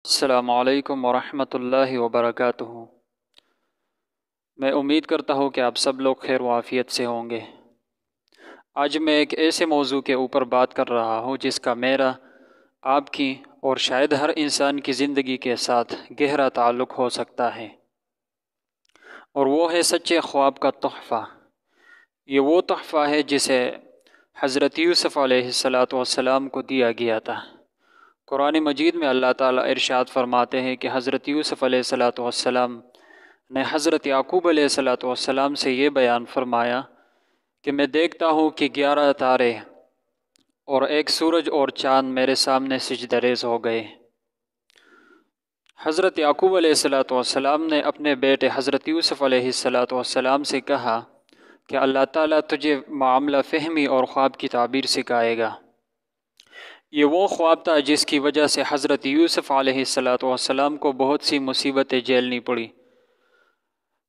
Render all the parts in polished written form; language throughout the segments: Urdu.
السلام علیکم ورحمۃ اللہ وبرکاتہ۔ میں امید کرتا ہوں کہ آپ سب لوگ خیر و عافیت سے ہوں گے۔ آج میں ایک ایسے موضوع کے اوپر بات کر رہا ہوں جس کا میرا، آپ کی اور شاید ہر انسان کی زندگی کے ساتھ گہرا تعلق ہو سکتا ہے، اور وہ ہے سچے خواب کا تحفہ۔ یہ وہ تحفہ ہے جسے حضرت یوسف علیہ السلام کو دیا گیا تھا۔ قرآن مجید میں اللہ تعالیٰ ارشاد فرماتے ہیں کہ حضرت یوسف علیہ السلام نے حضرت یعقوب علیہ السلام سے یہ بیان فرمایا کہ میں دیکھتا ہوں کہ 11 تارے اور ایک سورج اور چاند میرے سامنے سجدہ ریز ہو گئے۔ حضرت یعقوب علیہ السلام نے اپنے بیٹے حضرت یوسف علیہ السلام سے کہا کہ اللہ تعالیٰ تجھے معاملہ فہمی اور خواب کی تعبیر سکھائے گا۔ یہ وہ خواب تھا جس کی وجہ سے حضرت یوسف علیہ السلام کو بہت سی مصیبتیں جھیلنی پڑی۔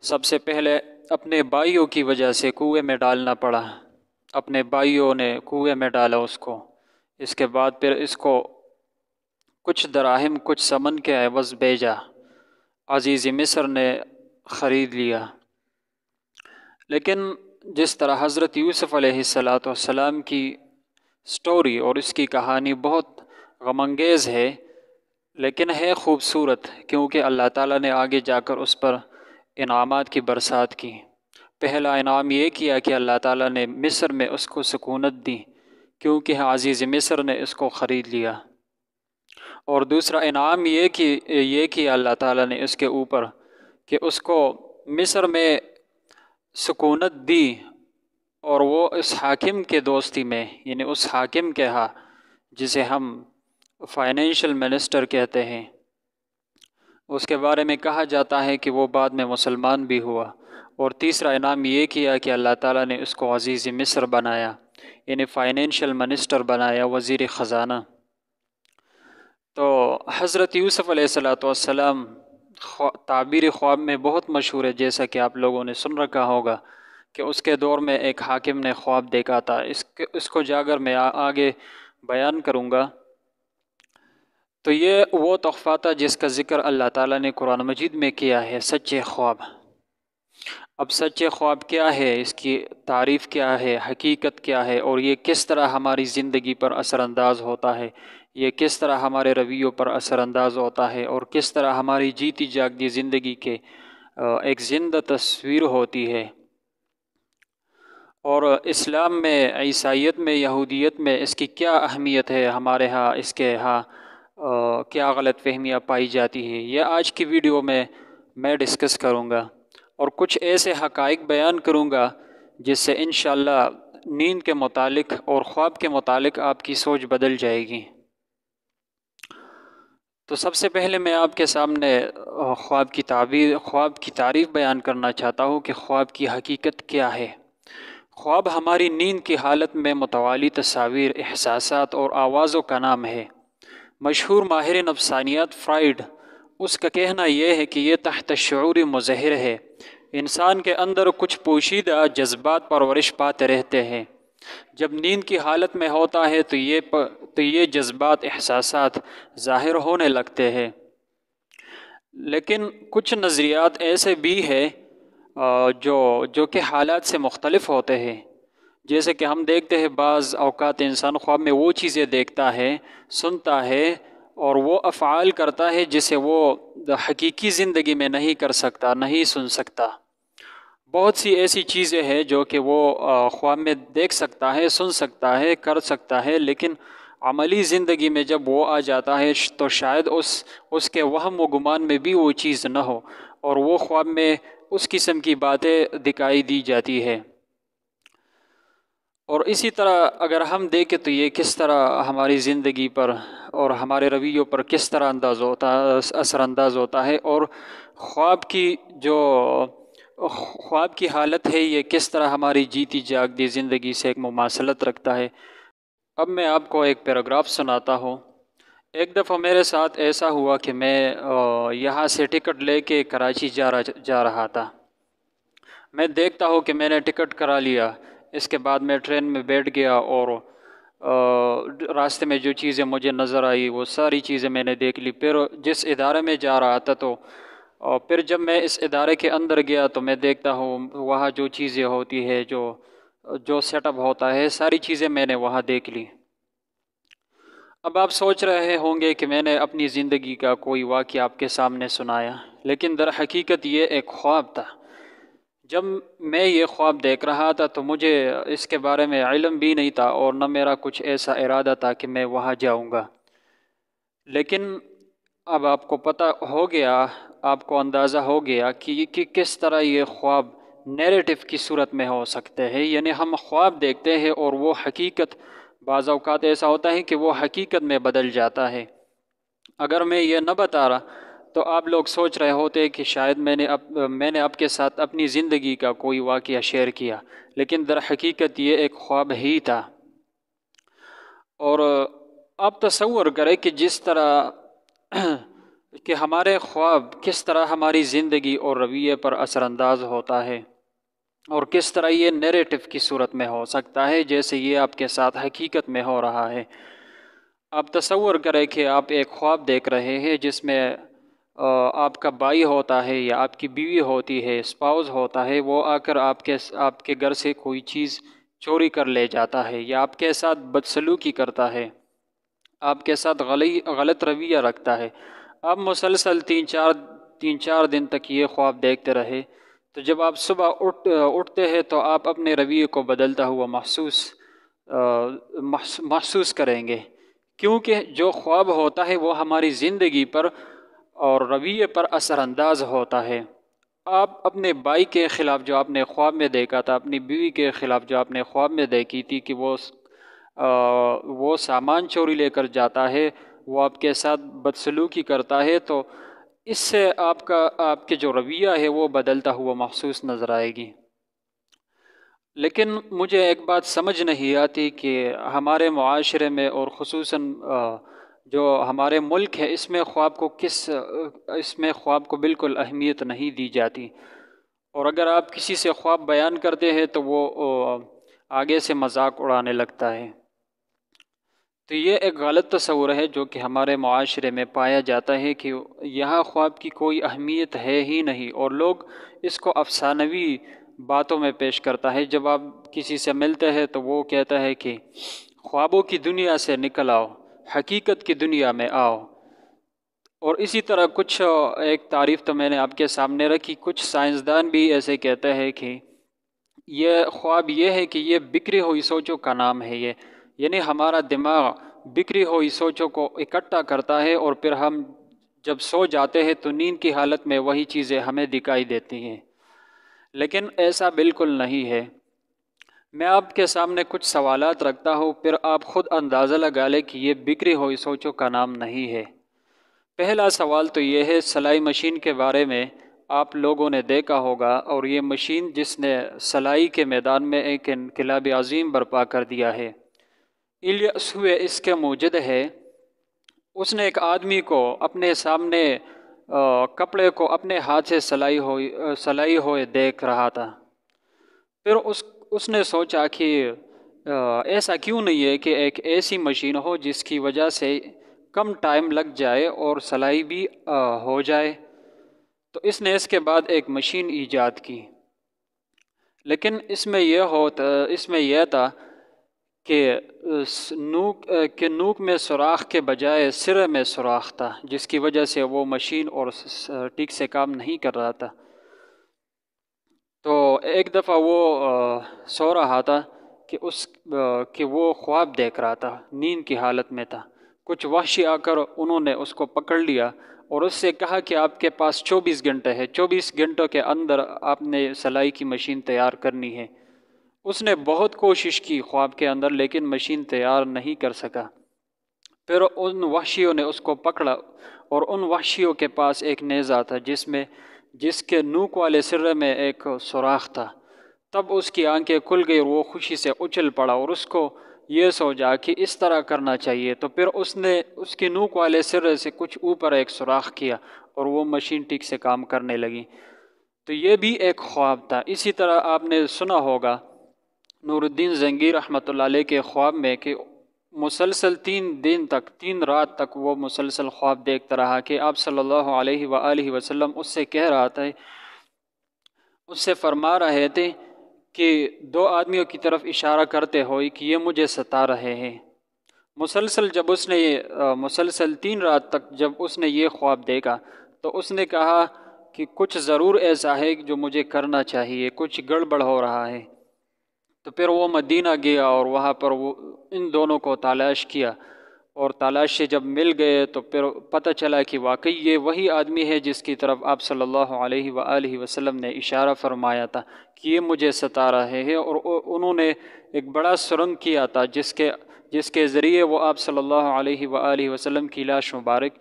سب سے پہلے اپنے بھائیوں کی وجہ سے کنویں میں ڈالنا پڑا۔ اپنے بھائیوں نے کنویں میں ڈالا اس کو۔ اس کے بعد پھر اس کو کچھ دراہم کچھ سمن کے عوض بھیجا۔ عزیز مصر نے خرید لیا۔ لیکن جس طرح حضرت یوسف علیہ السلام کی سٹوری اور اس کی کہانی بہت غم انگیز ہے، لیکن ہے خوبصورت، کیونکہ اللہ تعالیٰ نے آگے جا کر اس پر انعامات کی برسات کی۔ پہلا انعام یہ کیا کہ اللہ تعالیٰ نے مصر میں اس کو سکونت دی، کیونکہ عزیز مصر نے اس کو خرید لیا۔ اور دوسرا انعام یہ کیا اللہ تعالیٰ نے اس کے اوپر کہ اس کو مصر میں سکونت دی، اور وہ اس حاکم کے دوستی میں، یعنی اس حاکم کے ہاں جسے ہم فائنینشل منسٹر کہتے ہیں، اس کے بارے میں کہا جاتا ہے کہ وہ بعد میں مسلمان بھی ہوا۔ اور تیسرا انعام یہ کیا کہ اللہ تعالیٰ نے اس کو عزیز مصر بنایا، یعنی فائنینشل منسٹر بنایا، وزیر خزانہ۔ تو حضرت یوسف علیہ السلام تعبیر خواب میں بہت مشہور ہے، جیسا کہ آپ لوگوں نے سن رکھا ہوگا کہ اس کے دور میں ایک حاکم نے خواب دیکھا تھا۔ اس کو جا کر میں آگے بیان کروں گا۔ تو یہ وہ تحفہ تھا جس کا ذکر اللہ تعالیٰ نے قرآن مجید میں کیا ہے، سچے خواب۔ اب سچے خواب کیا ہے، اس کی تعریف کیا ہے، حقیقت کیا ہے، اور یہ کس طرح ہماری زندگی پر اثر انداز ہوتا ہے، یہ کس طرح ہمارے رویوں پر اثر انداز ہوتا ہے، اور کس طرح ہماری جیتی جاگتی زندگی کے ایک زندہ تصویر ہوتی ہے۔ اور اسلام میں، عیسائیت میں، یہودیت میں اس کی کیا اہمیت ہے، ہمارے ہاں اس کے ہاں کیا غلط فہمیاں پائی جاتی ہیں، یہ آج کی ویڈیو میں ڈسکس کروں گا، اور کچھ ایسے حقائق بیان کروں گا جس سے انشاءاللہ نیند کے متعلق اور خواب کے متعلق آپ کی سوچ بدل جائے گی۔ تو سب سے پہلے میں آپ کے سامنے خواب کی تعریف بیان کرنا چاہتا ہوں کہ خواب کی حقیقت کیا ہے۔ خواب ہماری نیند کی حالت میں متوالی تصاویر، احساسات اور آوازوں کا نام ہے۔ مشہور ماہر نفسانیات فرائیڈ، اس کا کہنا یہ ہے کہ یہ تحت شعوری مظہر ہے۔ انسان کے اندر کچھ پوشیدہ جذبات پرورش پاتے رہتے ہیں۔ جب نیند کی حالت میں ہوتا ہے تو یہ جذبات، احساسات ظاہر ہونے لگتے ہیں۔ لیکن کچھ نظریات ایسے بھی ہیں جو کہ حالات سے مختلف ہوتے ہیں۔ جیسے کہ ہم دیکھتے ہیں بعض اوقات انسان خواب میں وہ چیزیں دیکھتا ہے، سنتا ہے، اور وہ افعال کرتا ہے جسے وہ حقیقی زندگی میں نہیں کر سکتا، نہیں سن سکتا۔ بہت سی ایسی چیزیں ہیں جو کہ وہ خواب میں دیکھ سکتا ہے، سن سکتا ہے، کر سکتا ہے، لیکن عملی زندگی میں جب وہ آ جاتا ہے تو شاید اس کے وہم و گمان میں بھی وہ چیز نہ ہو، اور وہ خواب میں اس قسم کی باتیں دکھائی دی جاتی ہے۔ اور اسی طرح اگر ہم دیکھیں تو یہ کس طرح ہماری زندگی پر اور ہمارے رویوں پر کس طرح اثر انداز ہوتا ہے، اور خواب کی حالت ہے یہ کس طرح ہماری جیتی جاگتی زندگی سے ایک مماثلت رکھتا ہے۔ اب میں آپ کو ایک پیراگراف سناتا ہوں۔ ایک دفعہ میرے ساتھ ایسا ہوا کہ میں یہاں سے ٹکٹ لے کے کراچی جا رہا تھا۔ میں دیکھتا ہوں کہ میں نے ٹکٹ کرا لیا، اس کے بعد میں ٹرین میں بیٹھ گیا، اور راستے میں جو چیزیں مجھے نظر آئی وہ ساری چیزیں میں نے دیکھ لی۔ پھر جس ادارے میں جا رہا تھا تو اور پھر جب میں اس ادارے کے اندر گیا تو میں دیکھتا ہوں وہاں جو چیزیں ہوتی ہے، جو سیٹ اپ ہوتا ہے، ساری چیزیں میں نے وہاں دیکھ لی۔ اب آپ سوچ رہے ہوں گے کہ میں نے اپنی زندگی کا کوئی واقعہ آپ کے سامنے سنایا، لیکن در حقیقت یہ ایک خواب تھا۔ جب میں یہ خواب دیکھ رہا تھا تو مجھے اس کے بارے میں علم بھی نہیں تھا، اور نہ میرا کچھ ایسا ارادہ تھا کہ میں وہاں جاؤں گا۔ لیکن اب آپ کو پتہ ہو گیا، آپ کو اندازہ ہو گیا کہ کس طرح یہ خواب نیریٹو کی صورت میں ہو سکتے ہیں، یعنی ہم خواب دیکھتے ہیں اور وہ حقیقت، بعض اوقات ایسا ہوتا ہے کہ وہ حقیقت میں بدل جاتا ہے۔ اگر میں یہ نہ بتا رہا تو آپ لوگ سوچ رہے ہوتے کہ شاید میں نے آپ کے ساتھ اپنی زندگی کا کوئی واقعہ شیئر کیا، لیکن در حقیقت یہ ایک خواب ہی تھا۔ اور آپ تصور کریں کہ جس طرح کہ ہمارے خواب کس طرح ہماری زندگی اور رویے پر اثر انداز ہوتا ہے، اور کس طرح یہ نیریٹو کی صورت میں ہو سکتا ہے جیسے یہ آپ کے ساتھ حقیقت میں ہو رہا ہے۔ آپ تصور کریں کہ آپ ایک خواب دیکھ رہے ہیں جس میں آپ کا بھائی ہوتا ہے یا آپ کی بیوی ہوتی ہے، اسپاؤز ہوتا ہے، وہ آ کر آپ کے گھر سے کوئی چیز چوری کر لے جاتا ہے، یا آپ کے ساتھ بدسلوکی کرتا ہے، آپ کے ساتھ غلط رویہ رکھتا ہے۔ آپ مسلسل تین چار دن تک یہ خواب دیکھتے رہے، تو جب آپ صبح اٹھتے ہیں تو آپ اپنے رویے کو بدلتا ہوا محسوس کریں گے، کیونکہ جو خواب ہوتا ہے وہ ہماری زندگی پر اور رویے پر اثر انداز ہوتا ہے۔ آپ اپنے بھائی کے خلاف جو آپ نے خواب میں دیکھا تھا، اپنی بیوی کے خلاف جو آپ نے خواب میں دیکھی تھی کہ وہ سامان چوری لے کر جاتا ہے، وہ آپ کے ساتھ بدسلوکی کرتا ہے، تو اس سے آپ کے جو رویہ ہے وہ بدلتا ہوا محسوس نظر آئے گی۔ لیکن مجھے ایک بات سمجھ نہیں آتی کہ ہمارے معاشرے میں اور خصوصاً جو ہمارے ملک ہے، اس میں خواب کو بالکل اہمیت نہیں دی جاتی، اور اگر آپ کسی سے خواب بیان کرتے ہیں تو وہ آگے سے مذاق اڑانے لگتا ہے۔ تو یہ ایک غلط تصور ہے جو کہ ہمارے معاشرے میں پایا جاتا ہے کہ یہاں خواب کی کوئی اہمیت ہے ہی نہیں، اور لوگ اس کو افسانوی باتوں میں پیش کرتا ہے۔ جب آپ کسی سے ملتے ہیں تو وہ کہتا ہے کہ خوابوں کی دنیا سے نکل آؤ، حقیقت کی دنیا میں آؤ۔ اور اسی طرح ایک تعریف تو میں نے آپ کے سامنے رکھی، کچھ سائنسدان بھی ایسے کہتے ہیں کہ یہ خواب یہ ہے کہ یہ بکھری ہوئی سوچوں کا نام ہے، یعنی ہمارا دماغ بکھری ہوئی سوچوں کو اکٹھا کرتا ہے، اور پھر ہم جب سو جاتے ہیں تو نیند کی حالت میں وہی چیزیں ہمیں دکھائی دیتی ہیں، لیکن ایسا بالکل نہیں ہے۔ میں آپ کے سامنے کچھ سوالات رکھتا ہوں، پھر آپ خود اندازہ لگا لیں کہ یہ بکھری ہوئی سوچوں کا نام نہیں ہے۔ پہلا سوال تو یہ ہے، سلائی مشین کے بارے میں آپ لوگوں نے دیکھا ہوگا، اور یہ مشین جس نے سلائی کے میدان میں ایک انقلاب عظیم برپا کر دیا ہے۔ ایلیاس ہوئے اس کے موجد ہے۔ اس نے ایک آدمی کو اپنے سامنے کپڑے کو اپنے ہاتھ سے سلائی ہوئے دیکھ رہا تھا۔ پھر اس نے سوچا کہ ایسا کیوں نہیں ہے کہ ایک ایسی مشین ہو جس کی وجہ سے کم ٹائم لگ جائے اور سلائی بھی ہو جائے۔ تو اس نے اس کے بعد ایک مشین ایجاد کی، لیکن اس میں یہ تھا کہ نوک میں سوراخ کے بجائے سرے میں سوراخ تھا، جس کی وجہ سے وہ مشین اور ٹھیک سے کام نہیں کر رہا تھا۔ تو ایک دفعہ وہ سو رہا تھا کہ وہ خواب دیکھ رہا تھا، نیند کی حالت میں تھا۔ کچھ وحشی آ کر انہوں نے اس کو پکڑ لیا اور اس سے کہا کہ آپ کے پاس 24 گھنٹے ہے، 24 گھنٹوں کے اندر آپ نے سلائی کی مشین تیار کرنی ہے۔ اس نے بہت کوشش کی خواب کے اندر، لیکن مشین تیار نہیں کر سکا۔ پھر ان وحشیوں نے اس کو پکڑا، اور ان وحشیوں کے پاس ایک نیزہ تھا جس کے نوک والے سرے میں ایک سوراخ تھا۔ تب اس کی آنکھیں کھل گئی اور وہ خوشی سے اچھل پڑا، اور اس کو یہ سوچا کہ اس طرح کرنا چاہیے۔ تو پھر اس نے اس کی نوک والے سرے سے کچھ اوپر ایک سوراخ کیا، اور وہ مشین ٹھیک سے کام کرنے لگی۔ تو یہ بھی ایک خواب تھا۔ اسی طرح آپ نے سنا ہوگا نور الدین زنگی رحمۃ اللہ علیہ کے خواب میں کہ مسلسل 3 دن تک 3 رات تک وہ مسلسل خواب دیکھتا رہا کہ آپ صلی اللہ علیہ وآلہ وسلم اس سے کہہ رہا تھا، اس سے فرما رہے تھے کہ 2 آدمیوں کی طرف اشارہ کرتے ہوئے کہ یہ مجھے ستا رہے ہیں۔ مسلسل 3 رات تک جب اس نے یہ خواب دیکھا تو اس نے کہا کہ کچھ ضرور ایسا ہے جو مجھے کرنا چاہیے، کچھ گڑبڑ ہو رہا ہے۔ تو پھر وہ مدینہ گیا اور وہاں پر وہ ان دونوں کو تلاش کیا، اور تلاش سے جب مل گئے تو پھر پتہ چلا کہ واقعی یہ وہی آدمی ہے جس کی طرف آپ صلی اللہ علیہ وآلہ وسلم نے اشارہ فرمایا تھا کہ یہ مجھے ستا رہے ہیں، اور انہوں نے ایک بڑا سرنگ کیا تھا جس کے ذریعے وہ آپ صلی اللہ علیہ وآلہ وسلم کی لاش مبارک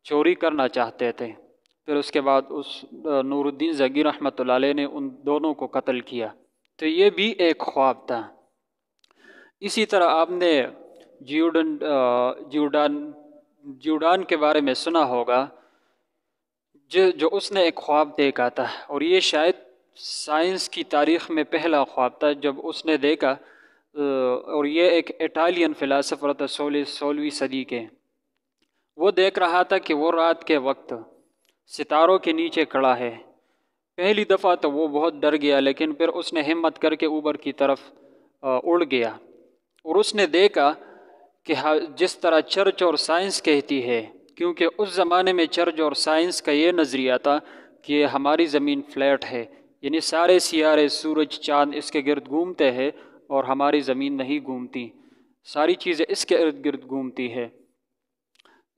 چوری کرنا چاہتے تھے۔ پھر اس کے بعد اس نور الدین زنگی رحمۃ اللہ علیہ نے ان دونوں کو قتل کیا۔ تو یہ بھی ایک خواب تھا۔ اسی طرح آپ نے جیوڈان کے بارے میں سنا ہوگا، جو اس نے ایک خواب دیکھا تھا، اور یہ شاید سائنس کی تاریخ میں پہلا خواب تھا جب اس نے دیکھا، اور یہ ایک اٹالین فلاسفر تھا 16ویں صدی کے۔ وہ دیکھ رہا تھا کہ وہ رات کے وقت ستاروں کے نیچے کھڑا ہے۔ پہلی دفعہ تو وہ بہت ڈر گیا، لیکن پھر اس نے ہمت کر کے اوپر کی طرف اڑ گیا، اور اس نے دیکھا کہ جس طرح چرچ اور سائنس کہتی ہے، کیونکہ اس زمانے میں چرچ اور سائنس کا یہ نظریہ تھا کہ ہماری زمین فلیٹ ہے، یعنی سارے سیارے، سورج، چاند اس کے گرد گھومتے ہیں اور ہماری زمین نہیں گھومتی، ساری چیزیں اس کے ارد گرد گھومتی ہے۔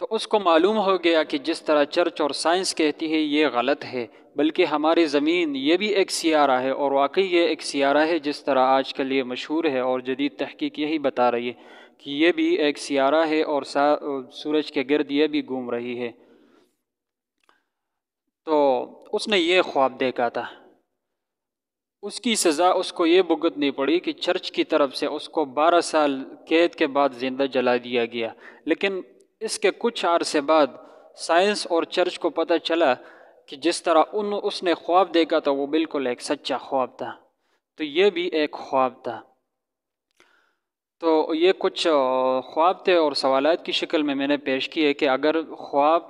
تو اس کو معلوم ہو گیا کہ جس طرح چرچ اور سائنس کہتی ہے یہ غلط ہے، بلکہ ہماری زمین یہ بھی ایک سیارہ ہے، اور واقعی یہ ایک سیارہ ہے جس طرح آج کل یہ مشہور ہے، اور جدید تحقیق یہی بتا رہی ہے کہ یہ بھی ایک سیارہ ہے اور سورج کے گرد یہ بھی گھوم رہی ہے۔ تو اس نے یہ خواب دیکھا تھا۔ اس کی سزا اس کو یہ بھگتنی پڑی کہ چرچ کی طرف سے اس کو 12 سال قید کے بعد زندہ جلا دیا گیا، لیکن اس کے کچھ عرصے بعد سائنس اور چرچ کو پتہ چلا کہ جس طرح اس نے خواب دیکھا تھا وہ بالکل ایک سچا خواب تھا۔ تو یہ بھی ایک خواب تھا۔ تو یہ کچھ خواب تھے اور سوالات کی شکل میں نے پیش کیے کہ اگر خواب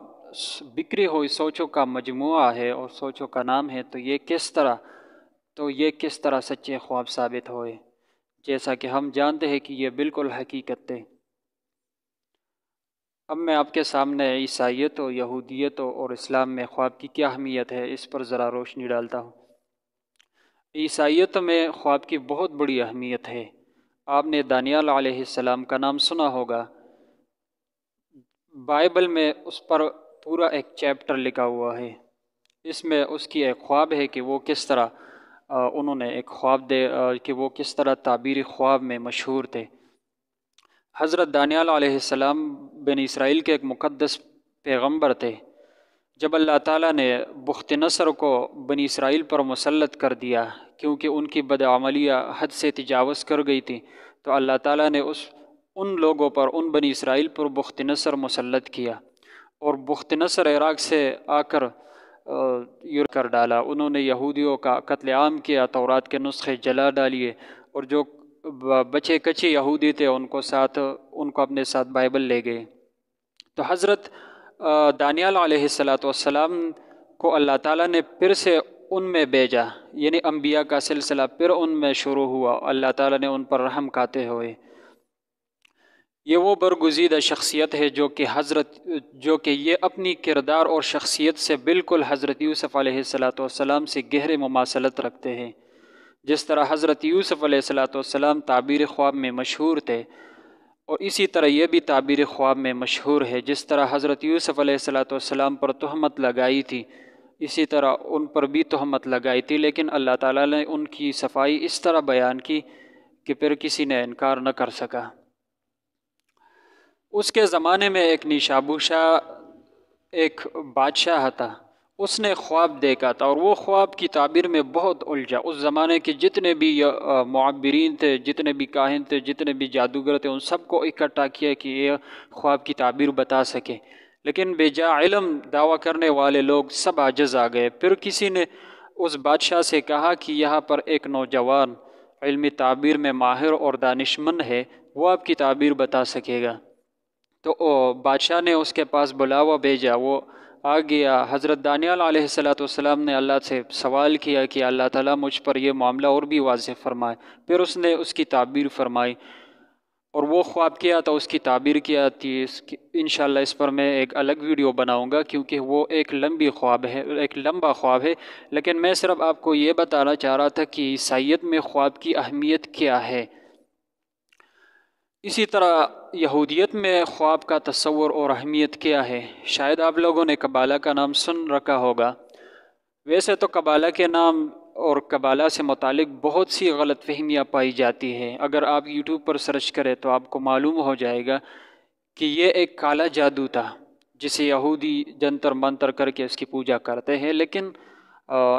بکھری ہوئی سوچوں کا مجموعہ ہے اور سوچوں کا نام ہے تو یہ کس طرح سچے خواب ثابت ہوئے، جیسا کہ ہم جانتے ہیں کہ یہ بالکل حقیقت تھے۔ اب میں آپ کے سامنے عیسائیت و یہودیت اور اسلام میں خواب کی کیا اہمیت ہے اس پر ذرا روشنی ڈالتا ہوں۔ عیسائیت میں خواب کی بہت بڑی اہمیت ہے۔ آپ نے دانیال علیہ السلام کا نام سنا ہوگا، بائبل میں اس پر پورا ایک چیپٹر لکھا ہوا ہے۔ اس میں اس کی ایک خواب ہے کہ وہ کس طرح انہوں نے ایک خواب کہ وہ کس طرح تعبیر خواب میں مشہور تھے۔ حضرت دانیال علیہ السلام بنی اسرائیل کے ایک مقدس پیغمبر تھے۔ جب اللہ تعالیٰ نے بخت نصر کو بنی اسرائیل پر مسلط کر دیا کیونکہ ان کی بدعملیاں حد سے تجاوز کر گئی تھی، تو اللہ تعالیٰ نے ان لوگوں پر، ان بنی اسرائیل پر بخت نصر مسلط کیا، اور بخت نصر عراق سے آ کر کر ڈالا۔ انہوں نے یہودیوں کا قتل عام کیا، تورات کے نسخے جلا ڈالیے، اور جو بچے کچے یہودی تھے ان کو اپنے ساتھ بائبل لے گئے۔ تو حضرت دانیال علیہ السلام کو اللہ تعالیٰ نے پھر سے ان میں بھیجا، یعنی انبیاء کا سلسلہ پھر ان میں شروع ہوا، اللہ تعالیٰ نے ان پر رحم کھاتے ہوئے۔ یہ وہ برگزیدہ شخصیت ہے جو کہ یہ اپنی کردار اور شخصیت سے بالکل حضرت یوسف علیہ السلام سے گہرے مماثلت رکھتے ہیں۔ جس طرح حضرت یوسف علیہ السلام تعبیر خواب میں مشہور تھے، اور اسی طرح یہ بھی تعبیر خواب میں مشہور ہے۔ جس طرح حضرت یوسف علیہ السلام پر تہمت لگائی تھی، اسی طرح ان پر بھی تہمت لگائی تھی، لیکن اللہ تعالیٰ نے ان کی صفائی اس طرح بیان کی کہ پھر کسی نے انکار نہ کر سکا۔ اس کے زمانے میں ایک نیشابوشا ایک بادشاہ تھا، اس نے خواب دیکھا تھا، اور وہ خواب کی تعبیر میں بہت الجھا۔ اس زمانے کے جتنے بھی معبرین تھے، جتنے بھی کاہن تھے، جتنے بھی جادوگر تھے، ان سب کو اکٹھا کیا کہ یہ خواب کی تعبیر بتا سکے، لیکن بے جا علم دعویٰ کرنے والے لوگ سب عاجز آ گئے۔ پھر کسی نے اس بادشاہ سے کہا کہ یہاں پر ایک نوجوان علمی تعبیر میں ماہر اور دانشمند ہے، وہ آپ کی تعبیر بتا سکے گا۔ تو بادشاہ نے اس کے پاس بلاوا بھیجا، وہ آ گیا۔ حضرت دانیال علیہ السلام نے اللہ سے سوال کیا کہ اللہ تعالیٰ مجھ پر یہ معاملہ اور بھی واضح فرمائے۔ پھر اس نے اس کی تعبیر فرمائی، اور وہ خواب کیا تھا، اس کی تعبیر کیا تھی۔ انشاءاللہ اس پر میں ایک الگ ویڈیو بناؤں گا، کیونکہ وہ ایک لمبا خواب ہے، لیکن میں صرف آپ کو یہ بتانا چاہ رہا تھا کہ عیسائیت میں خواب کی اہمیت کیا ہے۔ اسی طرح یہودیت میں خواب کا تصور اور اہمیت کیا ہے۔ شاید آپ لوگوں نے کبالہ کا نام سن رکھا ہوگا۔ ویسے تو کبالہ کے نام اور کبالہ سے متعلق بہت سی غلط فہمیاں پائی جاتی ہیں۔ اگر آپ یوٹیوب پر سرچ کریں تو آپ کو معلوم ہو جائے گا کہ یہ ایک کالا جادو تھا، جسے یہودی جنتر منتر کر کے اس کی پوجا کرتے ہیں، لیکن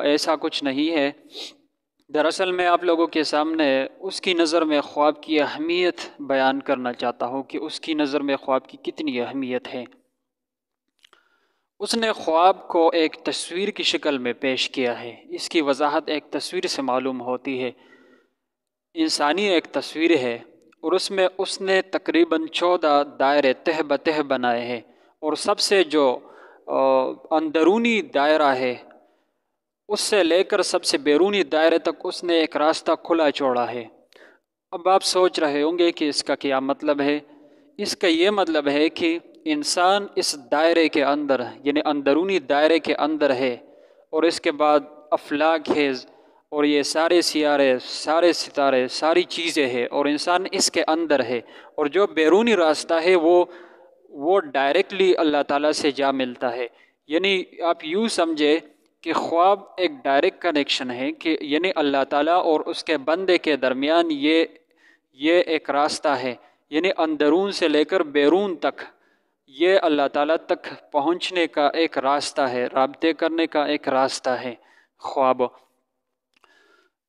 ایسا کچھ نہیں ہے۔ دراصل میں آپ لوگوں کے سامنے اس کی نظر میں خواب کی اہمیت بیان کرنا چاہتا ہوں کہ اس کی نظر میں خواب کی کتنی اہمیت ہے۔ اس نے خواب کو ایک تصویر کی شکل میں پیش کیا ہے۔ اس کی وضاحت ایک تصویر سے معلوم ہوتی ہے۔ انسانی ایک تصویر ہے، اور اس میں اس نے تقریباً 14 دائرے تہ بتہ بنائے ہیں، اور سب سے جو اندرونی دائرہ ہے اس سے لے کر سب سے بیرونی دائرے تک اس نے ایک راستہ کھلا چھوڑا ہے۔ اب آپ سوچ رہے ہوں گے کہ اس کا کیا مطلب ہے؟ اس کا یہ مطلب ہے کہ انسان اس دائرے کے اندر، یعنی اندرونی دائرے کے اندر ہے، اور اس کے بعد افلاک ہے، اور یہ سارے سیارے، سارے ستارے، ساری چیزیں ہیں، اور انسان اس کے اندر ہے، اور جو بیرونی راستہ ہے وہ ڈائریکٹلی اللہ تعالیٰ سے جا ملتا ہے۔ یعنی آپ یوں سمجھے کہ خواب ایک ڈائریکٹ کنیکشن ہے، کہ یعنی اللہ تعالیٰ اور اس کے بندے کے درمیان یہ ایک راستہ ہے، یعنی اندرون سے لے کر بیرون تک یہ اللہ تعالیٰ تک پہنچنے کا ایک راستہ ہے، رابطے کرنے کا ایک راستہ ہے خواب۔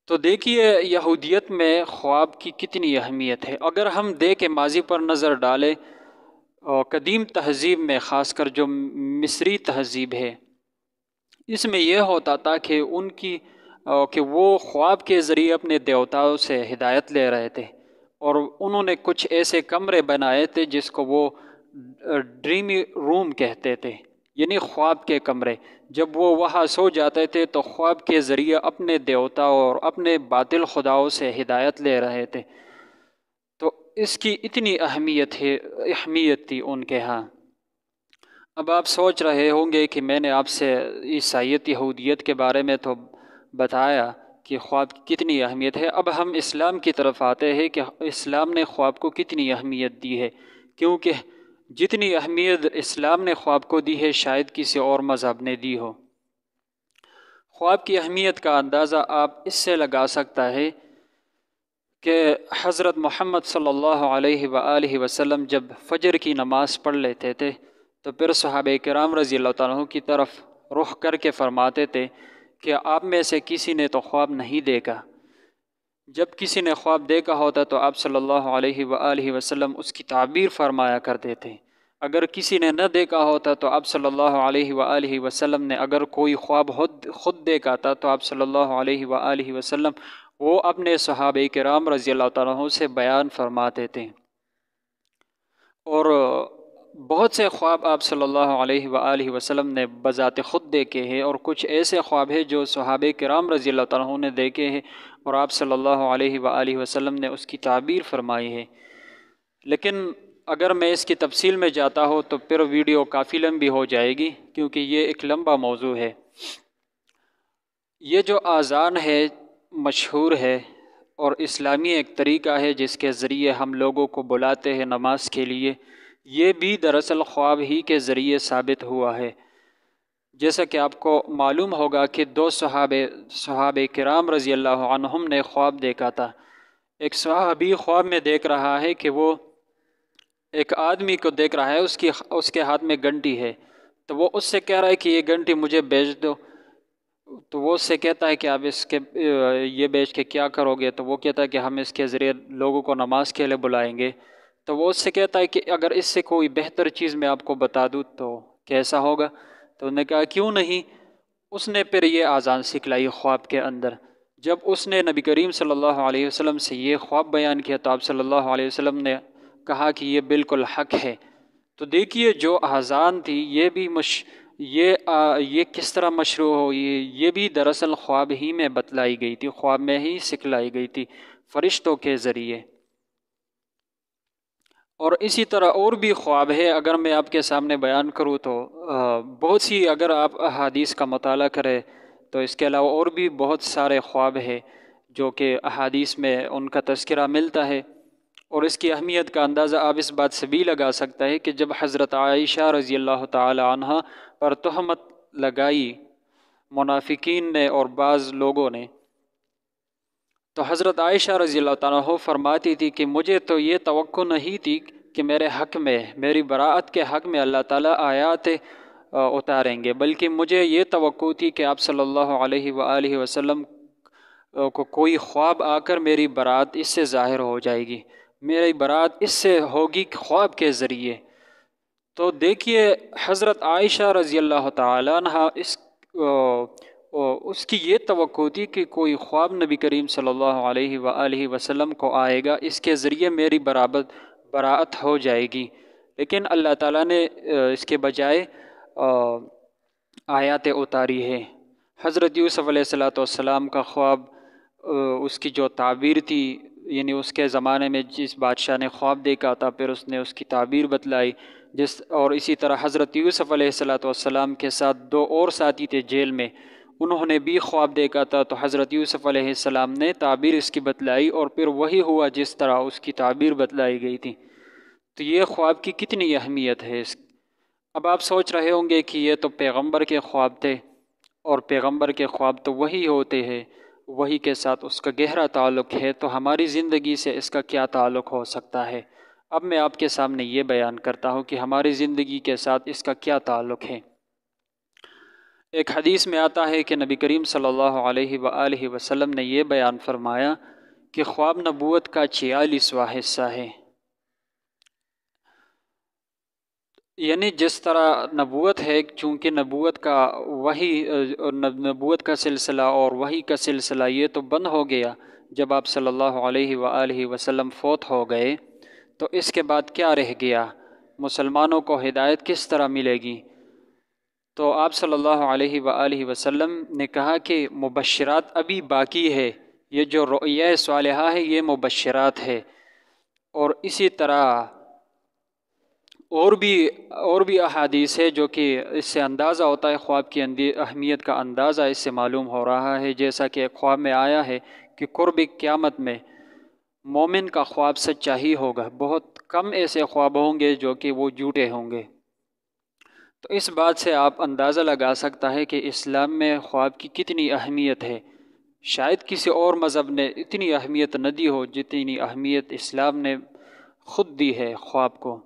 تو دیکھیے یہودیت میں خواب کی کتنی اہمیت ہے۔ اگر ہم دیکھیں ماضی پر نظر ڈالیں، قدیم تہذیب میں خاص کر جو مصری تہذیب ہے، اس میں یہ ہوتا تھا کہ کہ وہ خواب کے ذریعے اپنے دیوتاؤں سے ہدایت لے رہے تھے، اور انہوں نے کچھ ایسے کمرے بنائے تھے جس کو وہ ڈریمی روم کہتے تھے، یعنی خواب کے کمرے۔ جب وہ وہاں سو جاتے تھے تو خواب کے ذریعے اپنے دیوتاؤں اور اپنے باطل خداؤں سے ہدایت لے رہے تھے۔ تو اس کی اتنی اہمیت تھی ان کے ہاں۔ اب آپ سوچ رہے ہوں گے کہ میں نے آپ سے عیسائیت یہودیت کے بارے میں تو بتایا کہ خواب کی کتنی اہمیت ہے۔ اب ہم اسلام کی طرف آتے ہیں کہ اسلام نے خواب کو کتنی اہمیت دی ہے، کیونکہ جتنی اہمیت اسلام نے خواب کو دی ہے شاید کسی اور مذہب نے دی ہو۔ خواب کی اہمیت کا اندازہ آپ اس سے لگا سکتا ہے کہ حضرت محمد صلی اللہ علیہ وآلہ وسلم جب فجر کی نماز پڑھ لیتے تھے تو پھر صحابہ کرام رضی اللہ تعالیٰ عنہ کی طرف رخ کر کے فرماتے تھے کہ آپ میں سے کسی نے تو خواب نہیں دیکھا۔ جب کسی نے خواب دیکھا ہوتا تو آپ صلی اللہ علیہ وآلہ وسلم اس کی تعبیر فرمایا کرتے تھے۔ اگر کسی نے نہ دیکھا ہوتا تو آپ صلی اللہ علیہ وآلہ وسلم نے اگر کوئی خواب خود دیکھا تھا تو آپ صلی اللہ علیہ وآلہ وسلم وہ اپنے صحابہ کرام رضی اللہ تعالیٰ عنہ سے بیان فرماتے تھے۔ اور بہت سے خواب آپ صلی اللہ علیہ وآلہ وسلم نے بذات خود دیکھے ہیں، اور کچھ ایسے خواب ہیں جو صحابہ کرام رضی اللہ تعالیٰ عنہ نے دیکھے ہیں اور آپ صلی اللہ علیہ وآلہ وسلم نے اس کی تعبیر فرمائی ہے۔ لیکن اگر میں اس کی تفصیل میں جاتا ہوں تو پھر ویڈیو کافی لمبی ہو جائے گی، کیونکہ یہ ایک لمبا موضوع ہے۔ یہ جو اذان ہے مشہور ہے، اور اسلامی ایک طریقہ ہے جس کے ذریعے ہم لوگوں کو بلاتے ہیں نماز کے لیے، یہ بھی دراصل خواب ہی کے ذریعے ثابت ہوا ہے۔ جیسا کہ آپ کو معلوم ہوگا کہ دو صحابہ کرام رضی اللہ عنہم نے خواب دیکھا تھا۔ ایک صحابی خواب میں دیکھ رہا ہے کہ وہ ایک آدمی کو دیکھ رہا ہے، اس کے ہاتھ میں گھنٹی ہے، تو وہ اس سے کہہ رہا ہے کہ یہ گھنٹی مجھے بیچ دو۔ تو وہ اس سے کہتا ہے کہ آپ یہ بیچ کے کیا کرو گے؟ تو وہ کہتا ہے کہ ہم اس کے ذریعے لوگوں کو نماز کے لیے بلائیں گے۔ تو وہ اس سے کہتا ہے کہ اگر اس سے کوئی بہتر چیز میں آپ کو بتا دوں تو کیسا ہوگا؟ تو انہوں نے کہا کیوں نہیں؟ اس نے پھر یہ اذان سکھلائی خواب کے اندر۔ جب اس نے نبی کریم صلی اللہ علیہ وسلم سے یہ خواب بیان کیا تو آپ صلی اللہ علیہ وسلم نے کہا کہ یہ بالکل حق ہے۔ تو دیکھیے جو اذان تھی یہ بھی یہ کس طرح مشروع ہوئی، یہ بھی دراصل خواب ہی میں بتلائی گئی تھی، خواب میں ہی سکھلائی گئی تھی فرشتوں کے ذریعے۔ اور اسی طرح اور بھی خواب ہے، اگر میں آپ کے سامنے بیان کروں تو بہت سی، اگر آپ احادیث کا مطالعہ کریں تو اس کے علاوہ اور بھی بہت سارے خواب ہیں جو کہ احادیث میں ان کا تذکرہ ملتا ہے۔ اور اس کی اہمیت کا اندازہ آپ اس بات سے بھی لگا سکتا ہے کہ جب حضرت عائشہ رضی اللہ تعالی عنہ پر تہمت لگائی منافقین نے اور بعض لوگوں نے، تو حضرت عائشہ رضی اللہ تعالیٰ عنہ فرماتی تھی کہ مجھے تو یہ توقع نہیں تھی کہ میرے حق میں، میری براءت کے حق میں اللہ تعالیٰ آیات اتاریں گے، بلکہ مجھے یہ توقع تھی کہ آپ صلی اللہ علیہ وآلہ وسلم کو کوئی خواب آ کر میری براءت اس سے ظاہر ہو جائے گی، میری براءت اس سے ہوگی خواب کے ذریعے۔ تو دیکھیے حضرت عائشہ رضی اللہ تعالیٰ عنہ اس کی یہ توقع تھی کہ کوئی خواب نبی کریم صلی اللہ علیہ وآلہ وسلم کو آئے گا، اس کے ذریعے میری براءت ہو جائے گی، لیکن اللہ تعالیٰ نے اس کے بجائے آیات اتاری ہے۔ حضرت یوسف علیہ السلام کا خواب، اس کی جو تعبیر تھی، یعنی اس کے زمانے میں جس بادشاہ نے خواب دیکھا تھا پھر اس نے اس کی تعبیر بتلائی، اور اسی طرح حضرت یوسف علیہ السلام کے ساتھ دو اور ساتھی تھے جیل میں، انہوں نے بھی خواب دیکھا تھا، تو حضرت یوسف علیہ السلام نے تعبیر اس کی بتلائی اور پھر وہی ہوا جس طرح اس کی تعبیر بتلائی گئی تھی۔ تو یہ خواب کی کتنی اہمیت ہے۔ اب آپ سوچ رہے ہوں گے کہ یہ تو پیغمبر کے خواب تھے، اور پیغمبر کے خواب تو وہی ہوتے ہیں، وہی کے ساتھ اس کا گہرا تعلق ہے، تو ہماری زندگی سے اس کا کیا تعلق ہو سکتا ہے؟ اب میں آپ کے سامنے یہ بیان کرتا ہوں کہ ہماری زندگی کے ساتھ اس کا کیا تعلق ہے۔ ایک حدیث میں آتا ہے کہ نبی کریم صلی اللہ علیہ وآلہ وسلم نے یہ بیان فرمایا کہ خواب نبوت کا 46واں حصہ ہے، یعنی جس طرح نبوت ہے، چونکہ نبوت کا سلسلہ اور وحی کا سلسلہ یہ تو بند ہو گیا جب آپ صلی اللہ علیہ وآلہ وسلم فوت ہو گئے، تو اس کے بعد کیا رہ گیا؟ مسلمانوں کو ہدایت کس طرح ملے گی؟ تو آپ صلی اللہ علیہ وآلہ وسلم نے کہا کہ مبشرات ابھی باقی ہے، یہ جو رؤیا صالحہ ہے یہ مبشرات ہے، اور اسی طرح اور بھی احادیث ہے جو کہ اس سے اندازہ ہوتا ہے، خواب کی اہمیت کا اندازہ اس سے معلوم ہو رہا ہے، جیسا کہ ایک خواب میں آیا ہے کہ قرب قیامت میں مومن کا خواب سچا ہی ہوگا، بہت کم ایسے خواب ہوں گے جو کہ وہ جھوٹے ہوں گے۔ تو اس بات سے آپ اندازہ لگا سکتا ہے کہ اسلام میں خواب کی کتنی اہمیت ہے۔ شاید کسی اور مذہب نے اتنی اہمیت نہ دی ہو جتنی اہمیت اسلام نے خود دی ہے خواب کو۔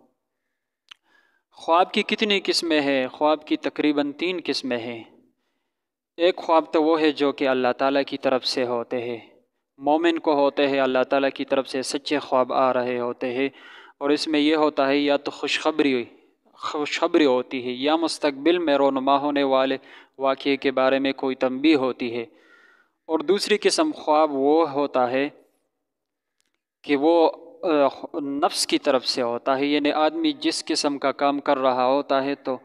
خواب کی کتنی قسمیں ہیں؟ خواب کی تقریباً 3 قسمیں ہیں۔ ایک خواب تو وہ ہے جو کہ اللہ تعالیٰ کی طرف سے ہوتے ہیں، مومن کو ہوتے ہیں، اللہ تعالیٰ کی طرف سے سچے خواب آ رہے ہوتے ہیں، اور اس میں یہ ہوتا ہے یا تو خوشخبری ہوتی ہے، یا مستقبل میں رونما ہونے والے واقعے کے بارے میں کوئی تنبیہ ہوتی ہے، اور دوسری قسم خواب وہ ہوتا ہے کہ وہ نفس کی طرف سے ہوتا ہے، یعنی آدمی جس قسم کا کام کر رہا ہوتا ہے تو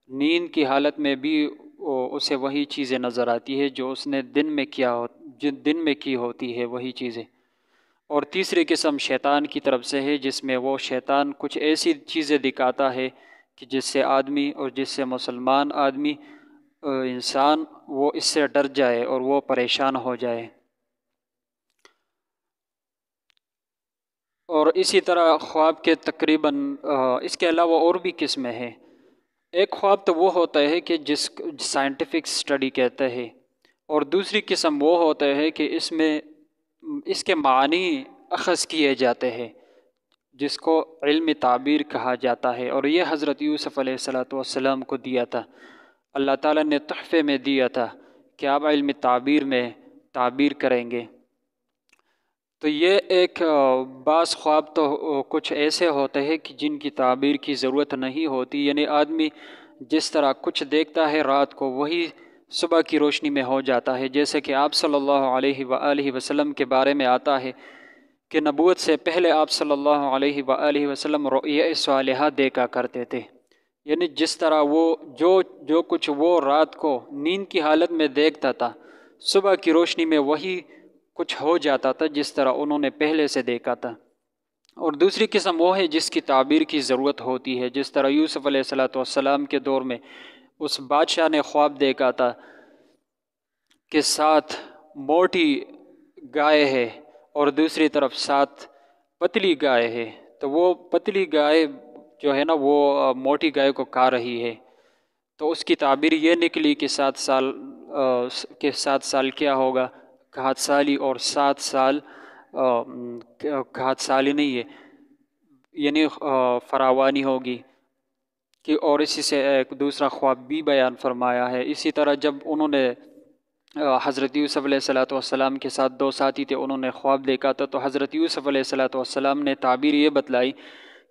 نیند کی حالت میں بھی اسے وہی چیزیں نظر آتی ہے جو اس نے دن میں کی ہوتی ہے وہی چیزیں۔ اور تیسری قسم شیطان کی طرف سے ہے، جس میں وہ شیطان کچھ ایسی چیزیں دکھاتا ہے کہ جس سے آدمی اور جس سے مسلمان آدمی انسان وہ اس سے ڈر جائے اور وہ پریشان ہو جائے۔ اور اسی طرح خواب کے تقریباً اس کے علاوہ اور بھی قسمیں ہیں۔ ایک خواب تو وہ ہوتا ہے کہ جس سائنٹیفک سٹڈی کہتے ہیں، اور دوسری قسم وہ ہوتا ہے کہ اس کے معنی اخذ کیے جاتے ہیں، جس کو علم تعبیر کہا جاتا ہے، اور یہ حضرت یوسف علیہ السلام کو دیا تھا، اللہ تعالیٰ نے تحفے میں دیا تھا کہ آپ علم تعبیر میں تعبیر کریں گے۔ تو یہ ایک بعض خواب تو کچھ ایسے ہوتے ہیں کہ جن کی تعبیر کی ضرورت نہیں ہوتی، یعنی آدمی جس طرح کچھ دیکھتا ہے رات کو وہی صبح کی روشنی میں ہو جاتا ہے، جیسے کہ آپ صلی اللہ علیہ وآلہ وسلم کے بارے میں آتا ہے کہ نبوت سے پہلے آپ صلی اللہ علیہ وآلہ وسلم رؤیا صالحہ دیکھا کرتے تھے، یعنی جس طرح وہ جو کچھ وہ رات کو نیند کی حالت میں دیکھتا تھا، صبح کی روشنی میں وہی کچھ ہو جاتا تھا جس طرح انہوں نے پہلے سے دیکھا تھا۔ اور دوسری قسم وہ ہے جس کی تعبیر کی ضرورت ہوتی ہے، جس طرح یوسف علیہ السلام کے دور میں اس بادشاہ نے خواب دیکھا تھا کہ 7 موٹی گائے ہے اور دوسری طرف 7 پتلی گائے ہے، تو وہ پتلی گائے جو ہے نا وہ موٹی گائے کو کھا رہی ہے، تو اس کی تعبیر یہ نکلی کہ 7 سال کیا ہوگا، گھات سالی، اور 7 سال گھات سالی نہیں ہے، یعنی فراوانی ہوگی کہ، اور اسی سے ایک دوسرا خواب بھی بیان فرمایا ہے۔ اسی طرح جب انہوں نے حضرت یوسف علیہ السلام کے ساتھ 2 ساتھی تھے، انہوں نے خواب دیکھا تھا، تو حضرت یوسف علیہ السلام نے تعبیر یہ بتلائی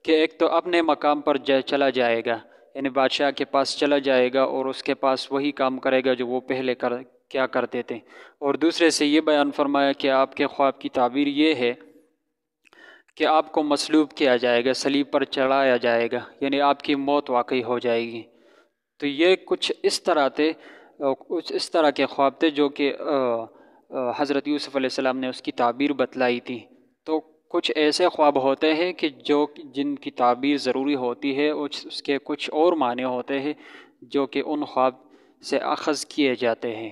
کہ ایک تو اپنے مقام پر چلا جائے گا، یعنی بادشاہ کے پاس چلا جائے گا اور اس کے پاس وہی کام کرے گا جو وہ پہلے کیا کرتے تھے، اور دوسرے سے یہ بیان فرمایا کہ آپ کے خواب کی تعبیر یہ ہے کہ آپ کو مصلوب کیا جائے گا، صلیب پر چڑھایا جائے گا، یعنی آپ کی موت واقعی ہو جائے گی۔ تو یہ کچھ اس طرح کے خواب تھے جو کہ حضرت یوسف علیہ السلام نے اس کی تعبیر بتلائی تھی۔ تو کچھ ایسے خواب ہوتے ہیں کہ جن کی تعبیر ضروری ہوتی ہے، اس کے کچھ اور معنی ہوتے ہیں جو کہ ان خواب سے اخذ کیے جاتے ہیں۔